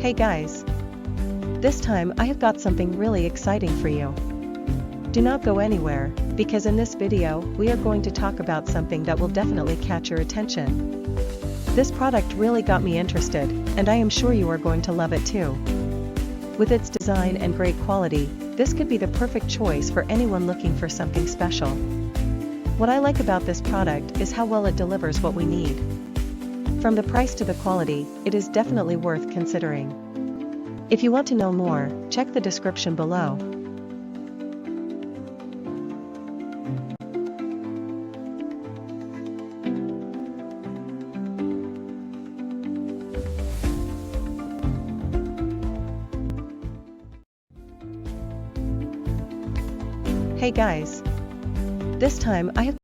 Hey guys! This time I have got something really exciting for you. Do not go anywhere, because in this video we are going to talk about something that will definitely catch your attention. This product really got me interested, and I am sure you are going to love it too. With its design and great quality, this could be the perfect choice for anyone looking for something special. What I like about this product is how well it delivers what we need. From the price to the quality, it is definitely worth considering. If you want to know more, check the description below. Hey guys! This time I have